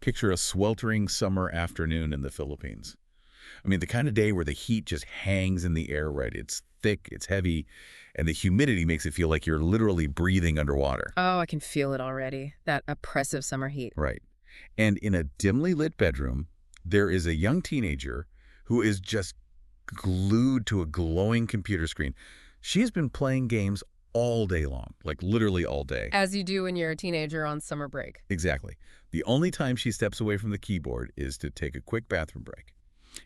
Picture a sweltering summer afternoon in the Philippines. I mean, the kind of day where the heat just hangs in the air, right? It's thick, it's heavy, and the humidity makes it feel like you're literally breathing underwater. Oh, I can feel it already, that oppressive summer heat. Right. And in a dimly lit bedroom, there is a young teenager who is just glued to a glowing computer screen. She has been playing games all day long, like literally all day. As you do when you're a teenager on summer break. Exactly. The only time she steps away from the keyboard is to take a quick bathroom break.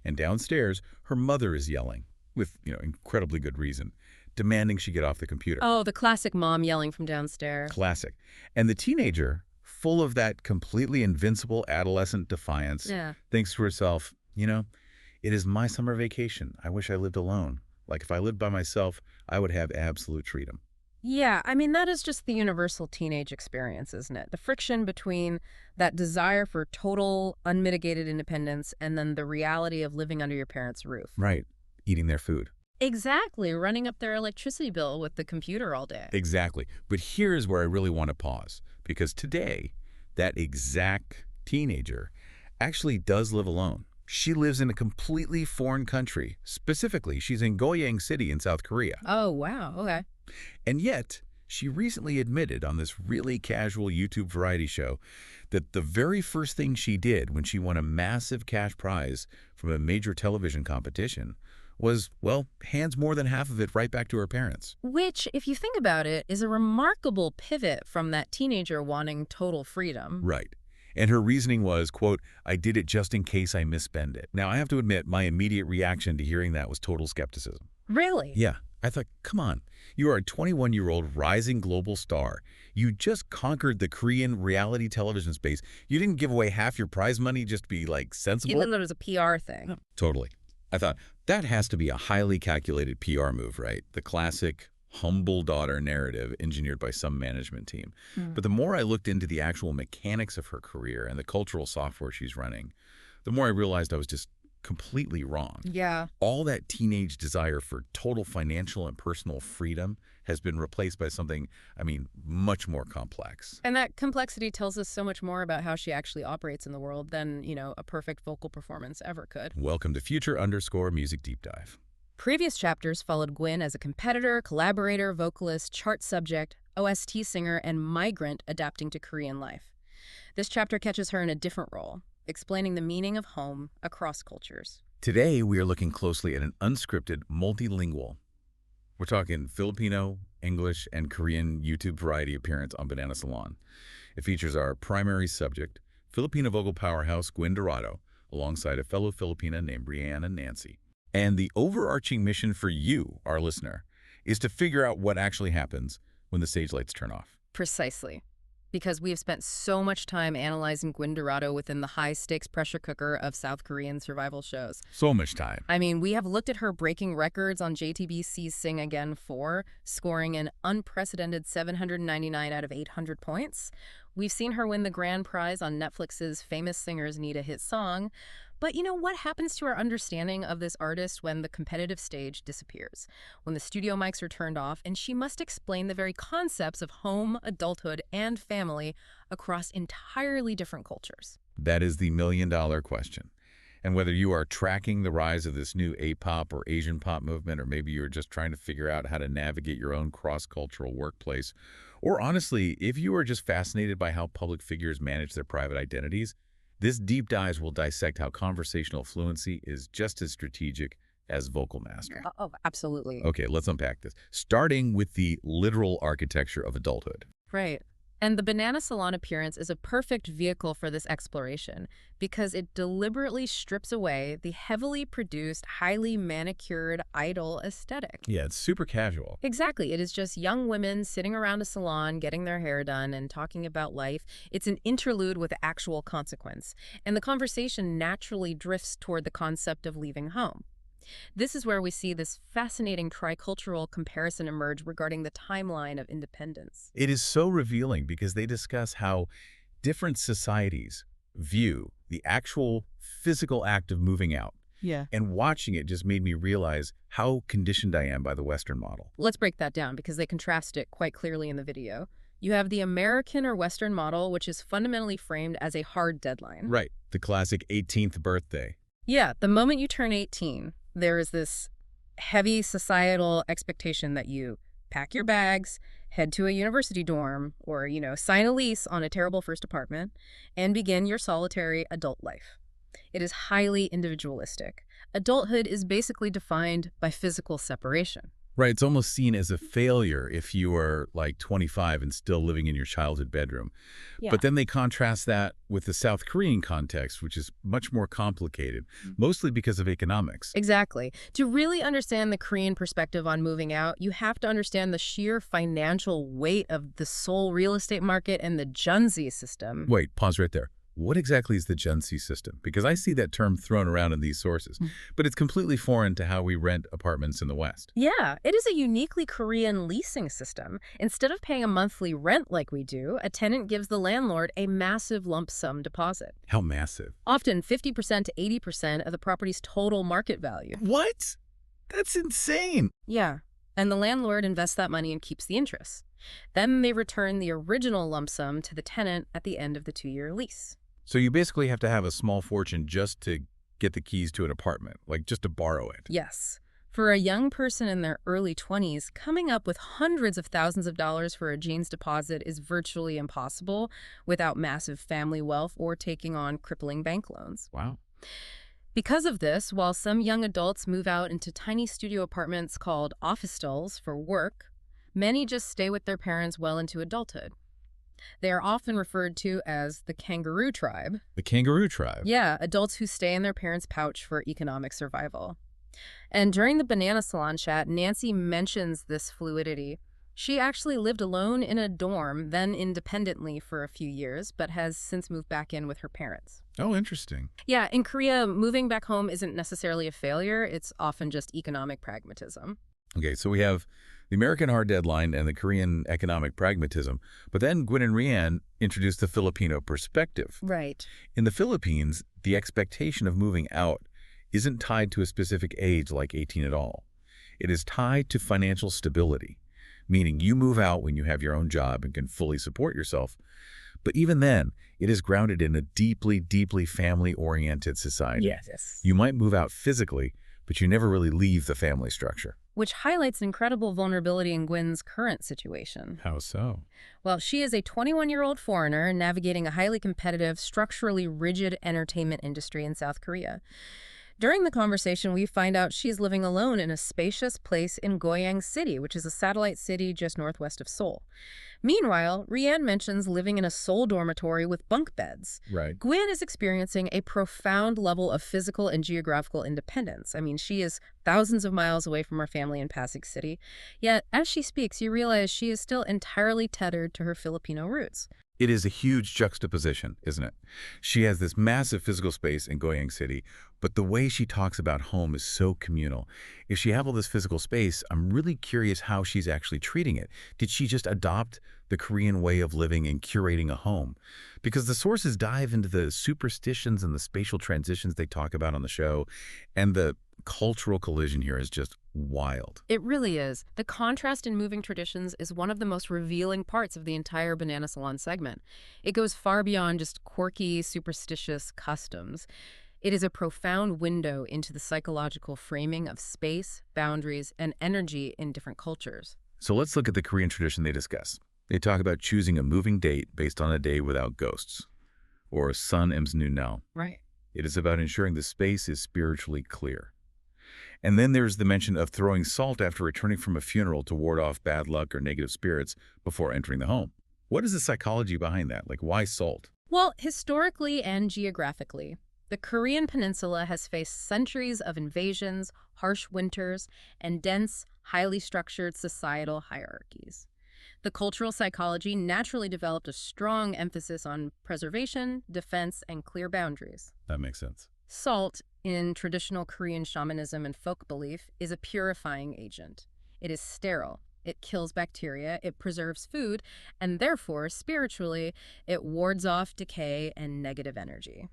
And downstairs, her mother is yelling, with, incredibly good reason, demanding she get off the computer. Oh, the classic mom yelling from downstairs. Classic. And the teenager, full of that completely invincible adolescent defiance, thinks to herself, it is my summer vacation. I wish I lived alone. Like if I lived by myself, I would have absolute freedom. Yeah, I mean, that is just the universal teenage experience, isn't it? The friction between that desire for total, unmitigated independence and then the reality of living under your parents' roof. Right. Eating their food. Exactly. Running up their electricity bill with the computer all day. Exactly. But here's where I really want to pause. Because today, that exact teenager actually does live alone. She lives in a completely foreign country. Specifically, she's in Goyang City in South Korea. Oh, wow. Okay. And yet, she recently admitted on this really casual YouTube variety show that the very first thing she did when she won a massive cash prize from a major television competition was, hands more than half of it right back to her parents. Which, if you think about it, is a remarkable pivot from that teenager wanting total freedom. Right. And her reasoning was, quote, I did it just in case I misspend it. Now, I have to admit, my immediate reaction to hearing that was total skepticism. Really? Yeah. I thought, come on, you are a 21-year-old rising global star. You just conquered the Korean reality television space. You didn't give away half your prize money just to be, sensible? Even though it was a PR thing. Totally. I thought, that has to be a highly calculated PR move, right? The classic humble daughter narrative engineered by some management team. But the more I looked into the actual mechanics of her career and the cultural software she's running, the more I realized I was just completely wrong. Yeah. All that teenage desire for total financial and personal freedom has been replaced by something, much more complex. And that complexity tells us so much more about how she actually operates in the world than, a perfect vocal performance ever could. Welcome to Future_Music Deep Dive. Previous chapters followed Gwyn as a competitor, collaborator, vocalist, chart subject, OST singer, and migrant adapting to Korean life. This chapter catches her in a different role, explaining the meaning of home across cultures. Today, we are looking closely at an unscripted, multilingual. We're talking Filipino, English, and Korean YouTube variety appearance on Banana Salon. It features our primary subject, Filipino vocal powerhouse Gwyn Dorado, alongside a fellow Filipina named Brianna Nancy. And the overarching mission for you, our listener, is to figure out what actually happens when the stage lights turn off. Precisely. Because we have spent so much time analyzing Gwyn Dorado within the high-stakes pressure cooker of South Korean survival shows. So much time. We have looked at her breaking records on JTBC's Sing Again 4, scoring an unprecedented 799 out of 800 points. We've seen her win the grand prize on Netflix's Famous Singers Need a Hit Song. But what happens to our understanding of this artist when the competitive stage disappears, when the studio mics are turned off, and she must explain the very concepts of home, adulthood, and family across entirely different cultures? That is the million-dollar question. And whether you are tracking the rise of this new A-pop or Asian pop movement, or maybe you're just trying to figure out how to navigate your own cross-cultural workplace, or honestly, if you are just fascinated by how public figures manage their private identities, this deep dive will dissect how conversational fluency is just as strategic as vocal mastery. Oh, absolutely. Okay, let's unpack this. Starting with the literal architecture of adulthood. Right. And the Banana Salon appearance is a perfect vehicle for this exploration because it deliberately strips away the heavily produced, highly manicured idol aesthetic. Yeah, it's super casual. Exactly. It is just young women sitting around a salon, getting their hair done and talking about life. It's an interlude with actual consequence. And the conversation naturally drifts toward the concept of leaving home. This is where we see this fascinating tricultural comparison emerge regarding the timeline of independence. It is so revealing because they discuss how different societies view the actual physical act of moving out. Yeah. And watching it just made me realize how conditioned I am by the Western model. Let's break that down because they contrast it quite clearly in the video. You have the American or Western model, which is fundamentally framed as a hard deadline. Right, the classic 18th birthday. Yeah, the moment you turn 18, there is this heavy societal expectation that you pack your bags, head to a university dorm, or, sign a lease on a terrible first apartment, and begin your solitary adult life. It is highly individualistic. Adulthood is basically defined by physical separation. Right, it's almost seen as a failure if you are like 25 and still living in your childhood bedroom. Yeah. But then they contrast that with the South Korean context, which is much more complicated, mostly because of economics. Exactly. To really understand the Korean perspective on moving out, you have to understand the sheer financial weight of the Seoul real estate market and the Junzi system. Wait, pause right there. What exactly is the Junzi system? Because I see that term thrown around in these sources, but it's completely foreign to how we rent apartments in the West. Yeah, it is a uniquely Korean leasing system. Instead of paying a monthly rent like we do, a tenant gives the landlord a massive lump sum deposit. How massive? Often 50% to 80% of the property's total market value. What? That's insane. Yeah, and the landlord invests that money and keeps the interest. Then they return the original lump sum to the tenant at the end of the 2-year lease. So you basically have to have a small fortune just to get the keys to an apartment, like just to borrow it. Yes. For a young person in their early 20s, coming up with hundreds of thousands of dollars for a jeans deposit is virtually impossible without massive family wealth or taking on crippling bank loans. Wow. Because of this, while some young adults move out into tiny studio apartments called office stalls for work, many just stay with their parents well into adulthood. They are often referred to as the kangaroo tribe. The kangaroo tribe? Yeah, adults who stay in their parents' pouch for economic survival. And during the Banana Salon chat, Nancy mentions this fluidity. She actually lived alone in a dorm, then independently for a few years, but has since moved back in with her parents. Oh, interesting. Yeah, in Korea, moving back home isn't necessarily a failure. It's often just economic pragmatism. Okay, so we have the American hard deadline and the Korean economic pragmatism. But then Gwyn and Rianne introduced the Filipino perspective. Right. In the Philippines, the expectation of moving out isn't tied to a specific age like 18 at all. It is tied to financial stability, meaning you move out when you have your own job and can fully support yourself. But even then, it is grounded in a deeply, deeply family-oriented society. Yes. You might move out physically, but you never really leave the family structure. Which highlights incredible vulnerability in Gwyn's current situation. How so? Well, she is a 21-year-old foreigner navigating a highly competitive, structurally rigid entertainment industry in South Korea. During the conversation, we find out she's living alone in a spacious place in Goyang City, which is a satellite city just northwest of Seoul. Meanwhile, Rianne mentions living in a Seoul dormitory with bunk beds. Right. Gwyn is experiencing a profound level of physical and geographical independence. I mean, she is thousands of miles away from her family in Pasig City. Yet, as she speaks, you realize she is still entirely tethered to her Filipino roots. It is a huge juxtaposition, isn't it? She has this massive physical space in Goyang City, but the way she talks about home is so communal. If she has all this physical space, I'm really curious how she's actually treating it. Did she just adopt the Korean way of living and curating a home? Because the sources dive into the superstitions and the spatial transitions they talk about on the show, and the cultural collision here is just wild. It really is. The contrast in moving traditions is one of the most revealing parts of the entire Banana Salon segment. It goes far beyond just quirky, superstitious customs. It is a profound window into the psychological framing of space, boundaries, and energy in different cultures. So let's look at the Korean tradition they discuss. They talk about choosing a moving date based on a day without ghosts, or sun ems nu now. Right. It is about ensuring the space is spiritually clear. And then there's the mention of throwing salt after returning from a funeral to ward off bad luck or negative spirits before entering the home. What is the psychology behind that? Like, why salt? Well, historically and geographically, the Korean peninsula has faced centuries of invasions, harsh winters, and dense, highly structured societal hierarchies. The cultural psychology naturally developed a strong emphasis on preservation, defense, and clear boundaries. That makes sense. Salt, in traditional Korean shamanism and folk belief, is a purifying agent. It is sterile. It kills bacteria, it preserves food, and therefore, spiritually, it wards off decay and negative energy.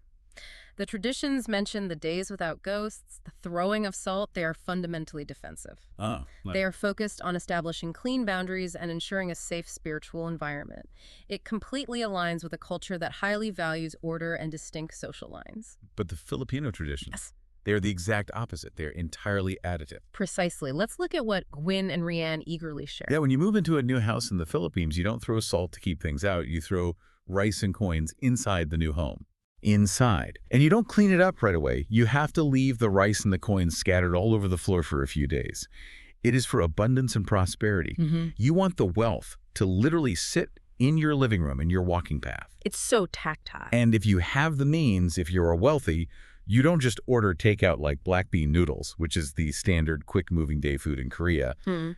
The traditions mention the days without ghosts, the throwing of salt. They are fundamentally defensive. Oh, They are focused on establishing clean boundaries and ensuring a safe spiritual environment. It completely aligns with a culture that highly values order and distinct social lines. but the Filipino traditions, Yes. they're the exact opposite. They're entirely additive. Precisely. Let's look at what Gwyn and Rianne eagerly share. Yeah, when you move into a new house in the Philippines, you don't throw salt to keep things out. You throw rice and coins inside the new home. Inside. And you don't clean it up right away. You have to leave the rice and the coins scattered all over the floor for a few days. It is for abundance and prosperity. You want the wealth to literally sit in your living room, in your walking path. It's so tactile. And if you have the means, if you're wealthy, you don't just order takeout like black bean noodles, which is the standard quick-moving day food in Korea.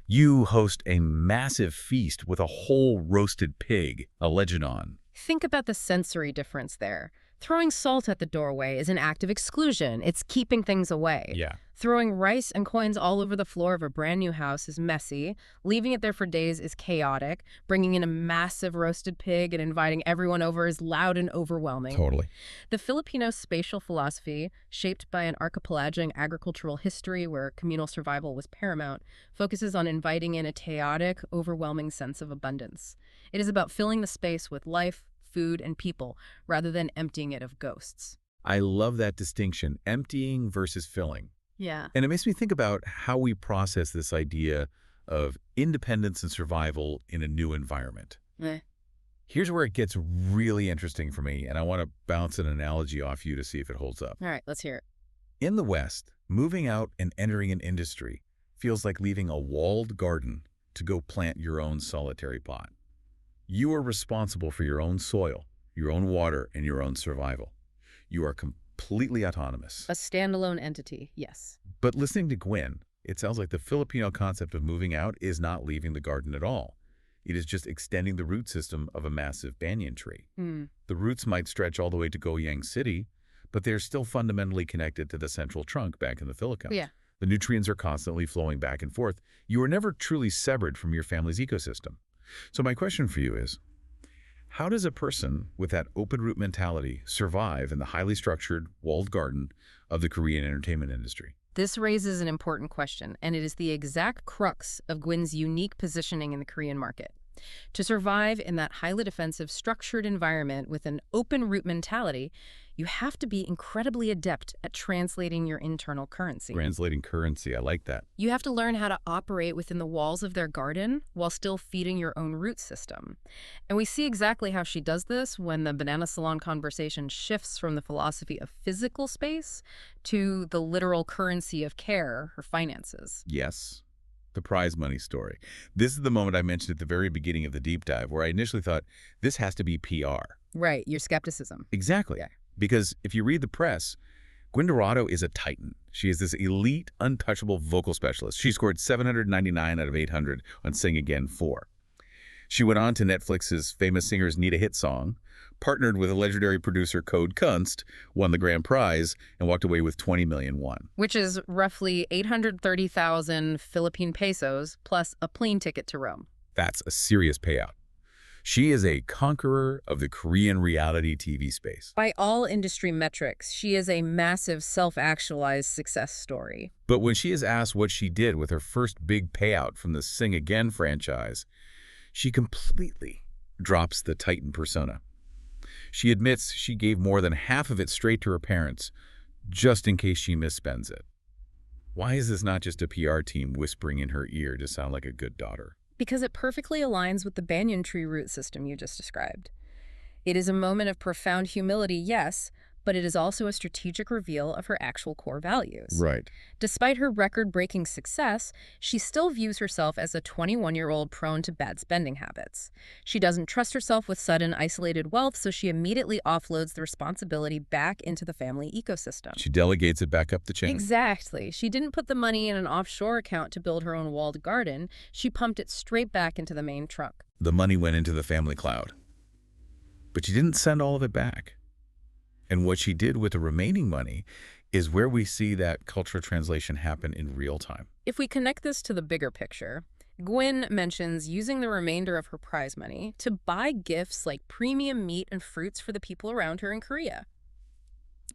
You host a massive feast with a whole roasted pig, a leginon. Think about the sensory difference there. Throwing salt at the doorway is an act of exclusion. It's keeping things away. Yeah. Throwing rice and coins all over the floor of a brand new house is messy. Leaving it there for days is chaotic. Bringing in a massive roasted pig and inviting everyone over is loud and overwhelming. Totally. The Filipino spatial philosophy, shaped by an archipelagic agricultural history where communal survival was paramount, focuses on inviting in a chaotic, overwhelming sense of abundance. It is about filling the space with life, food, and people, rather than emptying it of ghosts. I love that distinction, emptying versus filling. Yeah. And it makes me think about how we process this idea of independence and survival in a new environment. Here's where it gets really interesting for me, and I want to bounce an analogy off you to see if it holds up. All right, let's hear it. In the West, moving out and entering an industry feels like leaving a walled garden to go plant your own solitary pot. You are responsible for your own soil, your own water, and your own survival. You are completely autonomous. A standalone entity, yes. But listening to Gwyn, it sounds like the Filipino concept of moving out is not leaving the garden at all. It is just extending the root system of a massive banyan tree. The roots might stretch all the way to Goyang City, but they're still fundamentally connected to the central trunk back in the Philippines. Yeah. The nutrients are constantly flowing back and forth. You are never truly severed from your family's ecosystem. So my question for you is, how does a person with that open root mentality survive in the highly structured, walled garden of the Korean entertainment industry? This raises an important question, and it is the exact crux of Gwyn's unique positioning in the Korean market. To survive in that highly defensive, structured environment with an open root mentality, you have to be incredibly adept at translating your internal currency. Translating currency, I like that. You have to learn how to operate within the walls of their garden while still feeding your own root system. And we see exactly how she does this when the Banana Salon conversation shifts from the philosophy of physical space to the literal currency of care, her finances. Yes. The prize money story. This is the moment I mentioned at the very beginning of the deep dive where I initially thought this has to be PR. Right, your skepticism. Exactly. Yeah. Because if you read the press, Gwyn Dorado is a titan. She is this elite, untouchable vocal specialist. She scored 799 out of 800 on Sing Again 4. She went on to Netflix's famous singer's Need a Hit song, partnered with a legendary producer Code Kunst, won the grand prize, and walked away with 20 million won. Which is roughly 830,000 Philippine pesos plus a plane ticket to Rome. That's a serious payout. She is a conqueror of the Korean reality TV space. By all industry metrics, she is a massive self-actualized success story. But when she is asked what she did with her first big payout from the Sing Again franchise, she completely drops the Titan persona. She admits she gave more than half of it straight to her parents, just in case she misspends it. Why is this not just a PR team whispering in her ear to sound like a good daughter? Because it perfectly aligns with the banyan tree root system you just described. It is a moment of profound humility, yes, but it is also a strategic reveal of her actual core values. Right. Despite her record-breaking success, she still views herself as a 21-year-old prone to bad spending habits. She doesn't trust herself with sudden, isolated wealth, so she immediately offloads the responsibility back into the family ecosystem. She delegates it back up the chain. Exactly. She didn't put the money in an offshore account to build her own walled garden. She pumped it straight back into the main trunk. The money went into the family cloud. But she didn't send all of it back. And what she did with the remaining money is where we see that cultural translation happen in real time. If we connect this to the bigger picture, Gwyn mentions using the remainder of her prize money to buy gifts like premium meat and fruits for the people around her in Korea.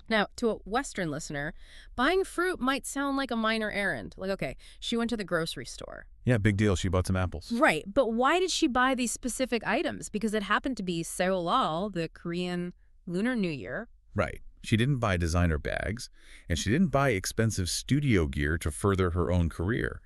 Now, to a Western listener, buying fruit might sound like a minor errand. Like, okay, she went to the grocery store. Yeah, big deal. She bought some apples. Right, but why did she buy these specific items? Because it happened to be Seolal, the Korean Lunar New Year. Right. She didn't buy designer bags, and she didn't buy expensive studio gear to further her own career.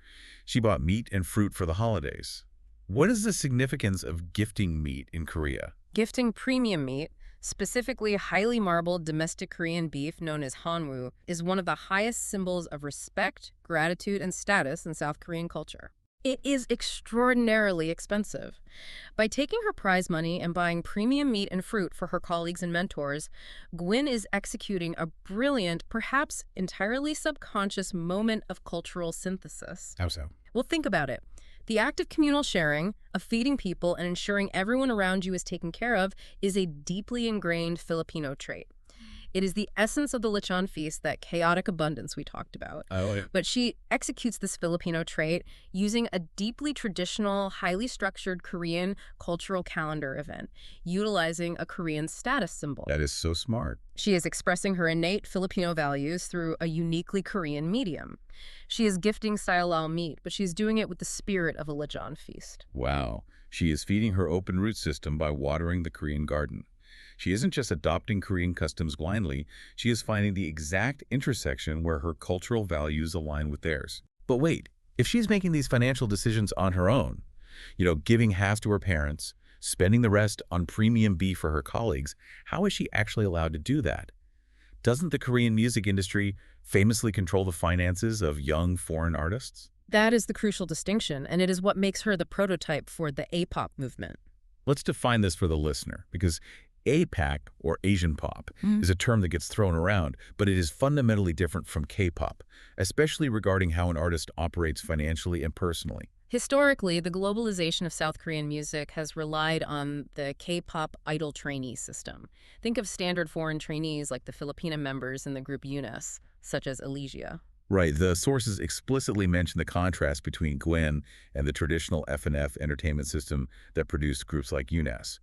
She bought meat and fruit for the holidays. What is the significance of gifting meat in Korea? Gifting premium meat, specifically highly marbled domestic Korean beef known as hanwoo, is one of the highest symbols of respect, gratitude, and status in South Korean culture. It is extraordinarily expensive. By taking her prize money and buying premium meat and fruit for her colleagues and mentors, Gwyn is executing a brilliant, perhaps entirely subconscious moment of cultural synthesis. How so? Well, think about it. The act of communal sharing, of feeding people and ensuring everyone around you is taken care of, is a deeply ingrained Filipino trait. It is the essence of the lechon feast, that chaotic abundance we talked about. Oh, yeah. But she executes this Filipino trait using a deeply traditional, highly structured Korean cultural calendar event, utilizing a Korean status symbol. That is so smart. She is expressing her innate Filipino values through a uniquely Korean medium. She is gifting Seolal meat, but she's doing it with the spirit of a lechon feast. Wow. She is feeding her open root system by watering the Korean garden. She isn't just adopting Korean customs blindly, she is finding the exact intersection where her cultural values align with theirs. But wait, if she's making these financial decisions on her own, giving half to her parents, spending the rest on premium beef for her colleagues, how is she actually allowed to do that? Doesn't the Korean music industry famously control the finances of young foreign artists? That is the crucial distinction, and it is what makes her the prototype for the A-pop movement. Let's define this for the listener, because APAC, or Asian pop, is a term that gets thrown around, but it is fundamentally different from K-pop, especially regarding how an artist operates financially and personally. Historically, the globalization of South Korean music has relied on the K-pop idol trainee system. Think of standard foreign trainees like the Filipino members in the group UNES, such as Elysia. Right, the sources explicitly mention the contrast between Gwyn and the traditional F&F entertainment system that produced groups like UNES.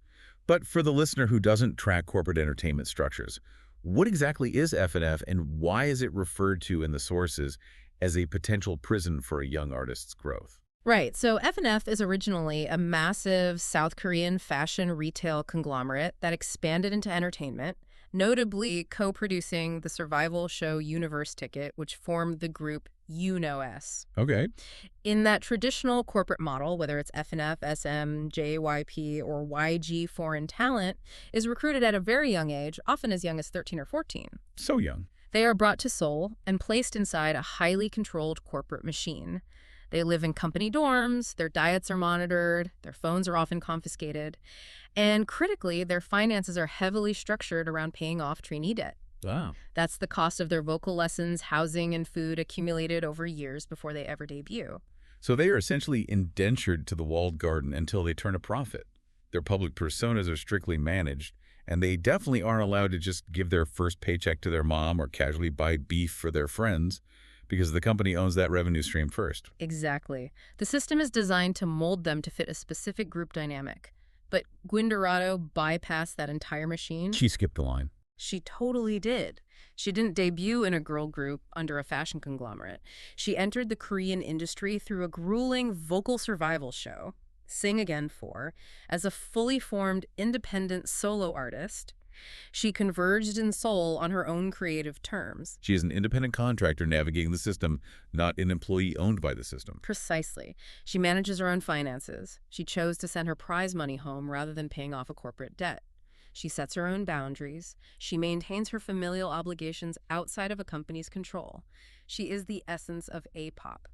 But for the listener who doesn't track corporate entertainment structures, what exactly is F&F and why is it referred to in the sources as a potential prison for a young artist's growth? Right, so F&F is originally a massive South Korean fashion retail conglomerate that expanded into entertainment, notably co-producing the survival show Universe Ticket, which formed the group UNOS. Okay. In that traditional corporate model, whether it's F&F, SM, JYP, or YG foreign talent is recruited at a very young age, often as young as 13 or 14. So young. They are brought to Seoul and placed inside a highly controlled corporate machine. They live in company dorms, their diets are monitored, their phones are often confiscated, and critically, their finances are heavily structured around paying off trainee debt. Wow. That's the cost of their vocal lessons, housing, and food accumulated over years before they ever debut. So they are essentially indentured to the walled garden until they turn a profit. Their public personas are strictly managed, and they definitely aren't allowed to just give their first paycheck to their mom or casually buy beef for their friends, because the company owns that revenue stream first. Exactly. The system is designed to mold them to fit a specific group dynamic. But Gwyn Dorado bypassed that entire machine. She skipped the line. She totally did. She didn't debut in a girl group under a fashion conglomerate. She entered the Korean industry through a grueling vocal survival show, Sing Again 4, as a fully formed independent solo artist. She converged in Seoul on her own creative terms. She is an independent contractor navigating the system, not an employee owned by the system. Precisely. She manages her own finances. She chose to send her prize money home rather than paying off a corporate debt. She sets her own boundaries. She maintains her familial obligations outside of a company's control. She is the essence of A-pop,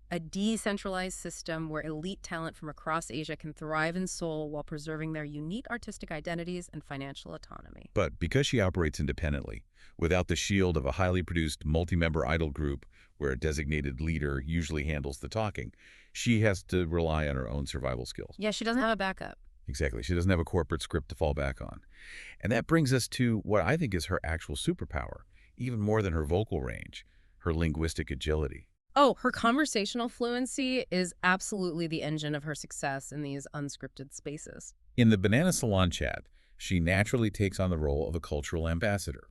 a decentralized system where elite talent from across Asia can thrive in Seoul while preserving their unique artistic identities and financial autonomy. But because she operates independently, without the shield of a highly produced multi-member idol group where a designated leader usually handles the talking, she has to rely on her own survival skills. Yeah, she doesn't have a backup. Exactly. She doesn't have a corporate script to fall back on. And that brings us to what I think is her actual superpower, even more than her vocal range, her linguistic agility. Oh, her conversational fluency is absolutely the engine of her success in these unscripted spaces. In the Banana Salon chat, she naturally takes on the role of a cultural ambassador.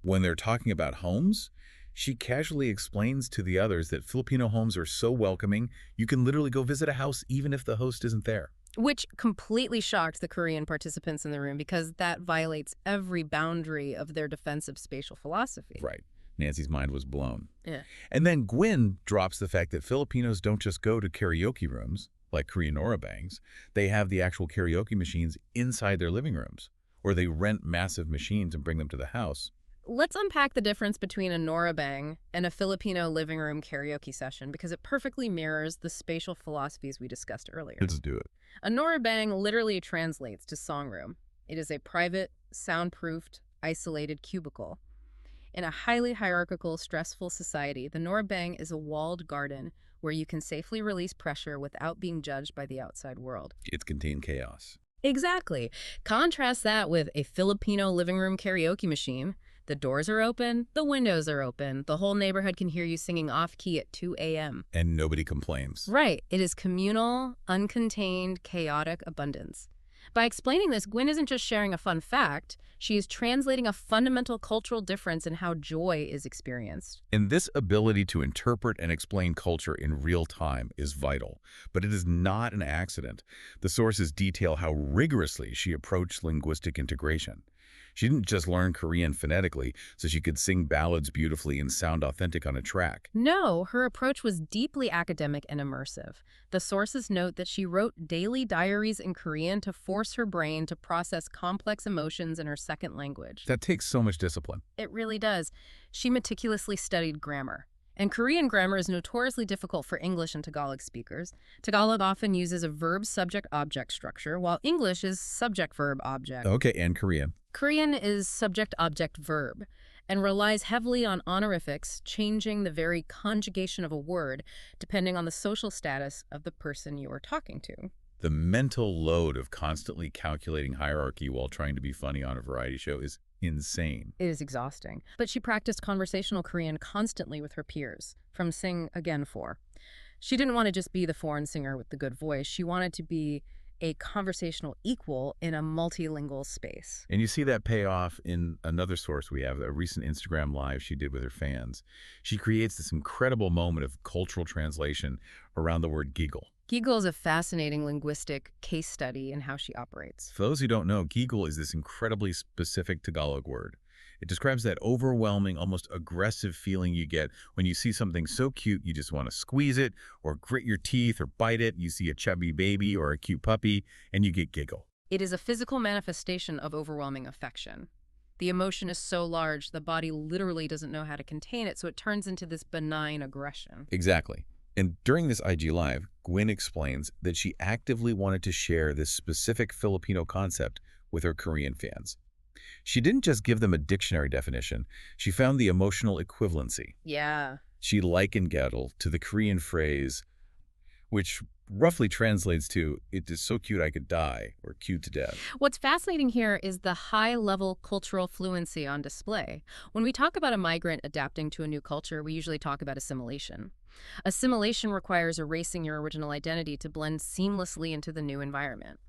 When they're talking about homes, she casually explains to the others that Filipino homes are so welcoming, you can literally go visit a house even if the host isn't there. Which completely shocked the Korean participants in the room because that violates every boundary of their defensive spatial philosophy. Right. Nancy's mind was blown. Yeah. And then Gwyn drops the fact that Filipinos don't just go to karaoke rooms, like Korean norabangs. They have the actual karaoke machines inside their living rooms, or they rent massive machines and bring them to the house. Let's unpack the difference between a norabang and a Filipino living room karaoke session because it perfectly mirrors the spatial philosophies we discussed earlier. Let's do it. A norabang literally translates to song room. It is a private, soundproofed, isolated cubicle. In a highly hierarchical, stressful society, the norabang is a walled garden where you can safely release pressure without being judged by the outside world. It's contained chaos. Exactly. Contrast that with a Filipino living room karaoke machine. The doors are open, the windows are open, the whole neighborhood can hear you singing off-key at 2 a.m. And nobody complains. Right. It is communal, uncontained, chaotic abundance. By explaining this, Gwyn isn't just sharing a fun fact, she is translating a fundamental cultural difference in how joy is experienced. And this ability to interpret and explain culture in real time is vital, but it is not an accident. The sources detail how rigorously she approached linguistic integration. She didn't just learn Korean phonetically so she could sing ballads beautifully and sound authentic on a track. No, her approach was deeply academic and immersive. The sources note that she wrote daily diaries in Korean to force her brain to process complex emotions in her second language. That takes so much discipline. It really does. She meticulously studied grammar. And Korean grammar is notoriously difficult for English and Tagalog speakers. Tagalog often uses a verb-subject-object structure, while English is subject-verb-object. Okay, and Korean. Korean is subject-object-verb and relies heavily on honorifics, changing the very conjugation of a word depending on the social status of the person you are talking to. The mental load of constantly calculating hierarchy while trying to be funny on a variety show is insane. It is exhausting. But she practiced conversational Korean constantly with her peers, from Sing Again 4. She didn't want to just be the foreign singer with the good voice. She wanted to be a conversational equal in a multilingual space. And you see that pay off in another source we have, a recent Instagram live she did with her fans. She creates this incredible moment of cultural translation around the word giggle. Giggle is a fascinating linguistic case study in how she operates. For those who don't know, giggle is this incredibly specific Tagalog word. It describes that overwhelming, almost aggressive feeling you get when you see something so cute you just want to squeeze it or grit your teeth or bite it. You see a chubby baby or a cute puppy and you get giggle. It is a physical manifestation of overwhelming affection. The emotion is so large, the body literally doesn't know how to contain it, so it turns into this benign aggression. Exactly. And during this IG Live, Gwyn explains that she actively wanted to share this specific Filipino concept with her Korean fans. She didn't just give them a dictionary definition, she found the emotional equivalency. Yeah. She likened gaggle to the Korean phrase, which roughly translates to, "It is so cute I could die," or "cute to death." What's fascinating here is the high-level cultural fluency on display. When we talk about a migrant adapting to a new culture, we usually talk about assimilation. Assimilation requires erasing your original identity to blend seamlessly into the new environment.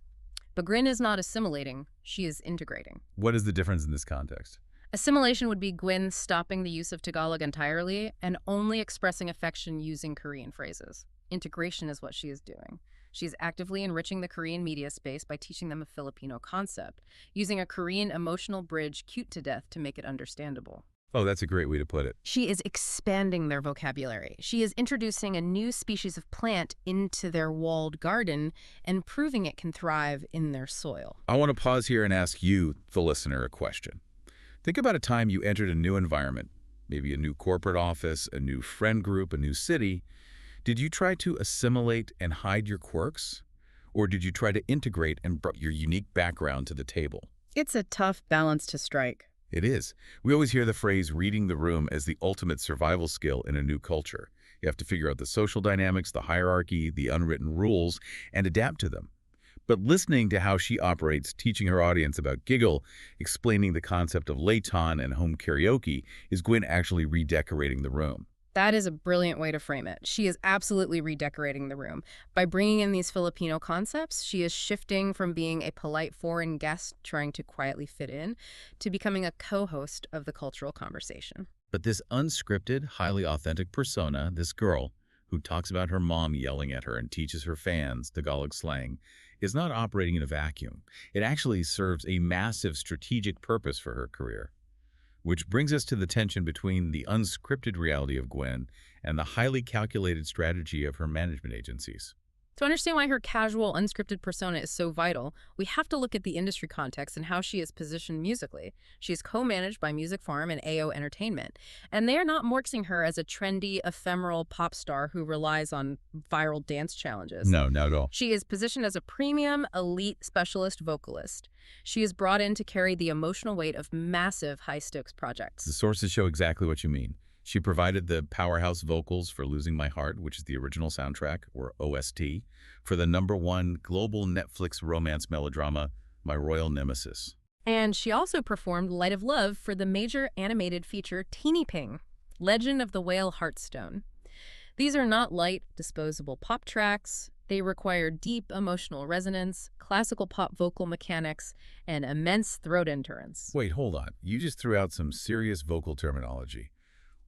But Gwyn is not assimilating, she is integrating. What is the difference in this context? Assimilation would be Gwyn stopping the use of Tagalog entirely and only expressing affection using Korean phrases. Integration is what she is doing. She is actively enriching the Korean media space by teaching them a Filipino concept, using a Korean emotional bridge, cute to death, to make it understandable. Oh, that's a great way to put it. She is expanding their vocabulary. She is introducing a new species of plant into their walled garden and proving it can thrive in their soil. I want to pause here and ask you, the listener, a question. Think about a time you entered a new environment, maybe a new corporate office, a new friend group, a new city. Did you try to assimilate and hide your quirks? Or did you try to integrate and bring your unique background to the table? It's a tough balance to strike. It is. We always hear the phrase reading the room as the ultimate survival skill in a new culture. You have to figure out the social dynamics, the hierarchy, the unwritten rules, and adapt to them. But listening to how she operates, teaching her audience about giggle, explaining the concept of leitan and home karaoke, is Gwyn actually redecorating the room. That is a brilliant way to frame it. She is absolutely redecorating the room. By bringing in these Filipino concepts, she is shifting from being a polite foreign guest trying to quietly fit in to becoming a co-host of the cultural conversation. But this unscripted, highly authentic persona, this girl who talks about her mom yelling at her and teaches her fans Tagalog slang, is not operating in a vacuum. It actually serves a massive strategic purpose for her career. Which brings us to the tension between the unscripted reality of Gwyn and the highly calculated strategy of her management agencies. To understand why her casual, unscripted persona is so vital, we have to look at the industry context and how she is positioned musically. She is co-managed by Music Farm and AO Entertainment, and they are not marketing her as a trendy, ephemeral pop star who relies on viral dance challenges. No, not at all. She is positioned as a premium, elite specialist vocalist. She is brought in to carry the emotional weight of massive, high-stakes projects. The sources show exactly what you mean. She provided the powerhouse vocals for Losing My Heart, which is the original soundtrack, or OST, for the #1 global Netflix romance melodrama, My Royal Nemesis. And she also performed Light of Love for the major animated feature Teeny Ping, Legend of the Whale Heartstone. These are not light, disposable pop tracks. They require deep emotional resonance, classical pop vocal mechanics, and immense throat endurance. Wait, hold on. You just threw out some serious vocal terminology.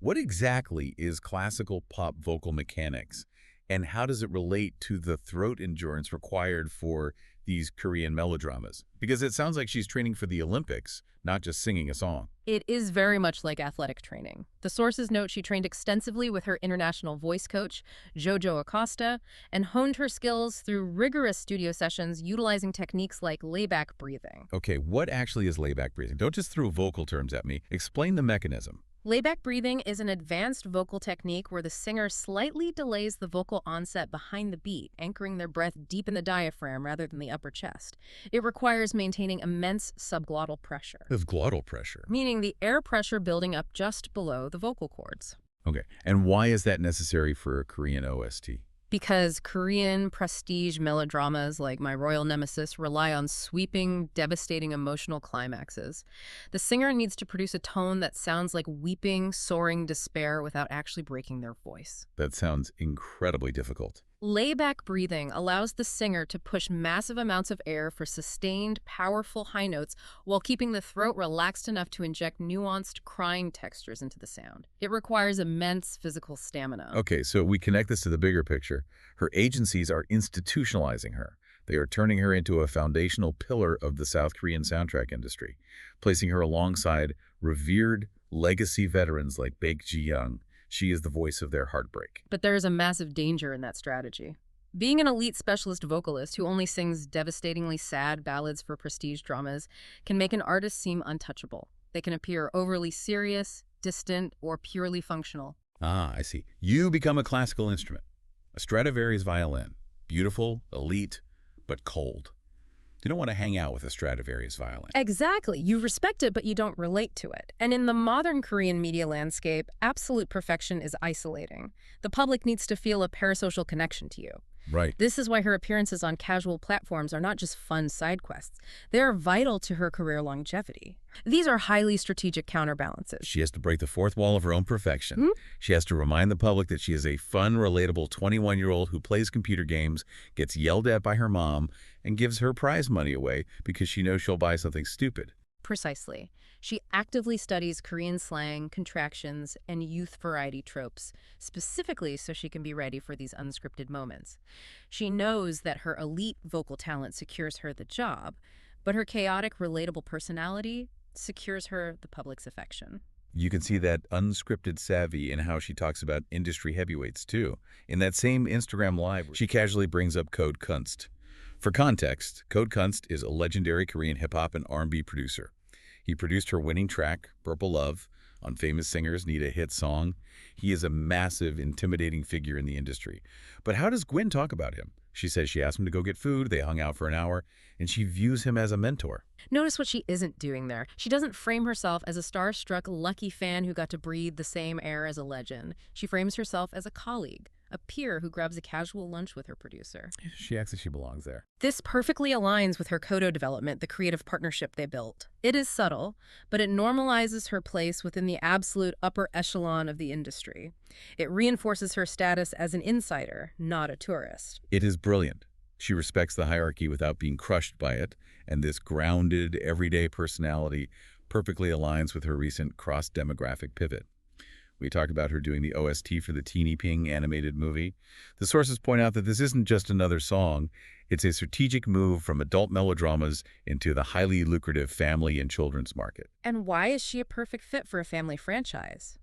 What exactly is classical pop vocal mechanics, and how does it relate to the throat endurance required for these Korean melodramas? Because it sounds like she's training for the Olympics, not just singing a song. It is very much like athletic training. The sources note she trained extensively with her international voice coach, Jojo Acosta, and honed her skills through rigorous studio sessions utilizing techniques like layback breathing. Okay, what actually is layback breathing? Don't just throw vocal terms at me. Explain the mechanism. Layback breathing is an advanced vocal technique where the singer slightly delays the vocal onset behind the beat, anchoring their breath deep in the diaphragm rather than the upper chest. It requires maintaining immense subglottal pressure. Subglottal pressure. Meaning the air pressure building up just below the vocal cords. Okay, and why is that necessary for a Korean OST? Because Korean prestige melodramas like My Royal Nemesis rely on sweeping, devastating emotional climaxes. The singer needs to produce a tone that sounds like weeping, soaring despair without actually breaking their voice. That sounds incredibly difficult. Layback breathing allows the singer to push massive amounts of air for sustained, powerful high notes while keeping the throat relaxed enough to inject nuanced, crying textures into the sound. It requires immense physical stamina. Okay, so we connect this to the bigger picture. Her agencies are institutionalizing her. They are turning her into a foundational pillar of the South Korean soundtrack industry, placing her alongside revered legacy veterans like Baek Ji-young. She is the voice of their heartbreak. But there is a massive danger in that strategy. Being an elite specialist vocalist who only sings devastatingly sad ballads for prestige dramas can make an artist seem untouchable. They can appear overly serious, distant, or purely functional. Ah, I see. You become a classical instrument. A Stradivarius violin. Beautiful, elite, but cold. You don't want to hang out with a Stradivarius violin. Exactly. You respect it, but you don't relate to it. And in the modern Korean media landscape, absolute perfection is isolating. The public needs to feel a parasocial connection to you. Right. This is why her appearances on casual platforms are not just fun side quests. They are vital to her career longevity. These are highly strategic counterbalances. She has to break the fourth wall of her own perfection. She has to remind the public that she is a fun, relatable 21-year-old who plays computer games, gets yelled at by her mom, and gives her prize money away because she knows she'll buy something stupid. Precisely. She actively studies Korean slang, contractions, and youth variety tropes, specifically so she can be ready for these unscripted moments. She knows that her elite vocal talent secures her the job, but her chaotic, relatable personality secures her the public's affection. You can see that unscripted savvy in how she talks about industry heavyweights, too. In that same Instagram Live, she casually brings up Code Kunst. For context, Code Kunst is a legendary Korean hip-hop and R&B producer. He produced her winning track, Purple Love, on Famous Singers Need a Hit Song. He is a massive, intimidating figure in the industry. But how does Gwyn talk about him? She says she asked him to go get food, they hung out for an hour, and she views him as a mentor. Notice what she isn't doing there. She doesn't frame herself as a starstruck, lucky fan who got to breathe the same air as a legend. She frames herself as a colleague, a peer who grabs a casual lunch with her producer. She acts as she belongs there. This perfectly aligns with her Kodo development, the creative partnership they built. It is subtle, but it normalizes her place within the absolute upper echelon of the industry. It reinforces her status as an insider, not a tourist. It is brilliant. She respects the hierarchy without being crushed by it, and this grounded, everyday personality perfectly aligns with her recent cross-demographic pivot. We talked about her doing the OST for the Teeny Ping animated movie. The sources point out that this isn't just another song. It's a strategic move from adult melodramas into the highly lucrative family and children's market. And why is she a perfect fit for a family franchise?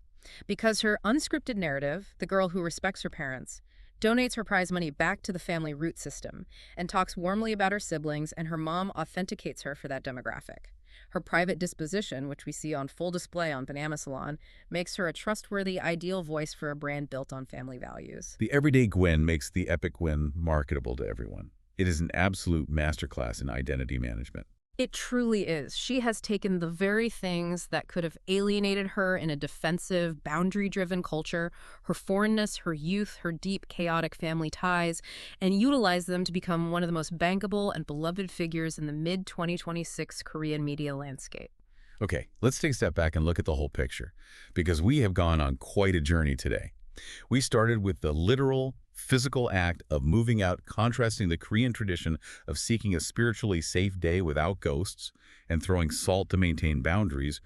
Because her unscripted narrative, The Girl Who Respects Her Parents, donates her prize money back to the family root system and talks warmly about her siblings, and her mom authenticates her for that demographic. Her private disposition, which we see on full display on Banana Salon, makes her a trustworthy, ideal voice for a brand built on family values. The everyday Gwyn makes the epic Gwyn marketable to everyone. It is an absolute masterclass in identity management. It truly is. She has taken the very things that could have alienated her in a defensive, boundary-driven culture, her foreignness, her youth, her deep, chaotic family ties, and utilized them to become one of the most bankable and beloved figures in the mid-2026 Korean media landscape. Okay, let's take a step back and look at the whole picture, because we have gone on quite a journey today. We started with the literal, physical act of moving out, contrasting the Korean tradition of seeking a spiritually safe day without ghosts and throwing salt to maintain boundaries,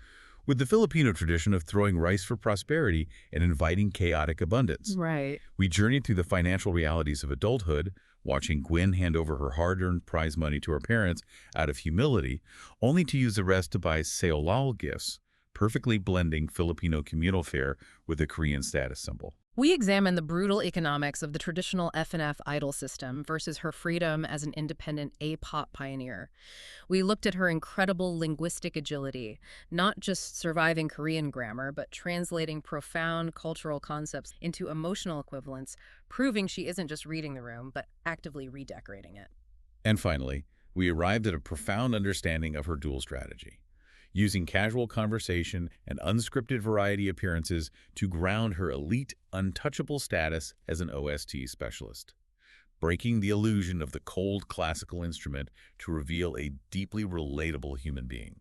with the Filipino tradition of throwing rice for prosperity and inviting chaotic abundance. Right. We journeyed through the financial realities of adulthood, watching Gwyn hand over her hard-earned prize money to her parents out of humility, only to use the rest to buy seolal gifts, perfectly blending Filipino communal fare with the Korean status symbol. We examine the brutal economics of the traditional F&F idol system versus her freedom as an independent A-pop pioneer. We looked at her incredible linguistic agility, not just surviving Korean grammar, but translating profound cultural concepts into emotional equivalents, proving she isn't just reading the room, but actively redecorating it. And finally, we arrived at a profound understanding of her dual strategy, using casual conversation and unscripted variety appearances to ground her elite, untouchable status as an OST specialist, breaking the illusion of the cold classical instrument to reveal a deeply relatable human being.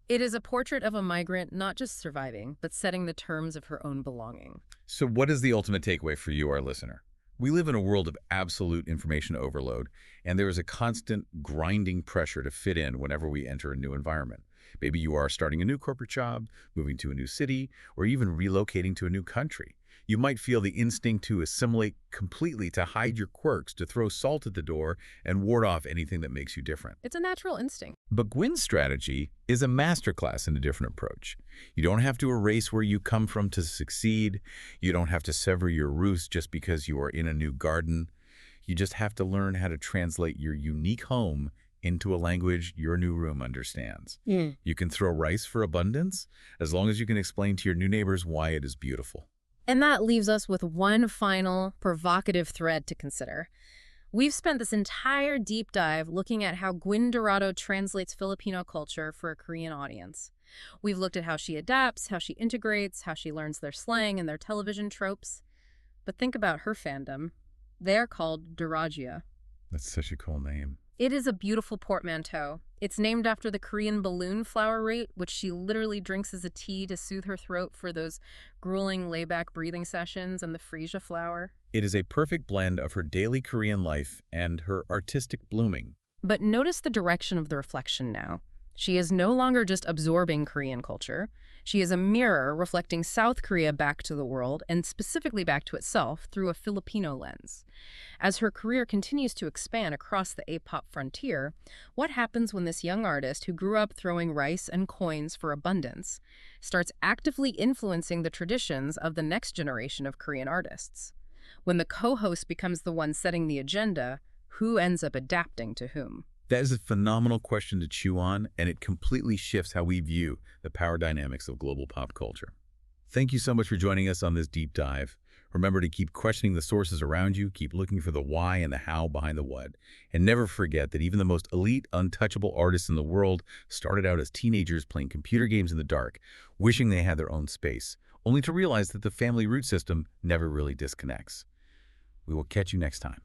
It is a portrait of a migrant not just surviving, but setting the terms of her own belonging. So what is the ultimate takeaway for you, our listener? We live in a world of absolute information overload, and there is a constant grinding pressure to fit in whenever we enter a new environment. Maybe you are starting a new corporate job, moving to a new city, or even relocating to a new country. You might feel the instinct to assimilate completely, to hide your quirks, to throw salt at the door, and ward off anything that makes you different. It's a natural instinct. But Gwyn's strategy is a masterclass in a different approach. You don't have to erase where you come from to succeed. You don't have to sever your roots just because you are in a new garden. You just have to learn how to translate your unique home into a language your new room understands. You can throw rice for abundance as long as you can explain to your new neighbors why it is beautiful. And that leaves us with one final provocative thread to consider. We've spent this entire deep dive looking at how Gwyn Dorado translates Filipino culture for a Korean audience. We've looked at how she adapts, how she integrates, how she learns their slang and their television tropes. But think about her fandom. They're called Dorado'S. That's such a cool name. It is a beautiful portmanteau. It's named after the Korean balloon flower root, which she literally drinks as a tea to soothe her throat for those grueling layback breathing sessions, and the freesia flower. It is a perfect blend of her daily Korean life and her artistic blooming. But notice the direction of the reflection now. She is no longer just absorbing Korean culture. She is a mirror reflecting South Korea back to the world, and specifically back to itself, through a Filipino lens. As her career continues to expand across the A-pop frontier, what happens when this young artist who grew up throwing rice and coins for abundance starts actively influencing the traditions of the next generation of Korean artists? When the co-host becomes the one setting the agenda, who ends up adapting to whom? That is a phenomenal question to chew on, and it completely shifts how we view the power dynamics of global pop culture. Thank you so much for joining us on this deep dive. Remember to keep questioning the sources around you, keep looking for the why and the how behind the what, and never forget that even the most elite, untouchable artists in the world started out as teenagers playing computer games in the dark, wishing they had their own space, only to realize that the family root system never really disconnects. We will catch you next time.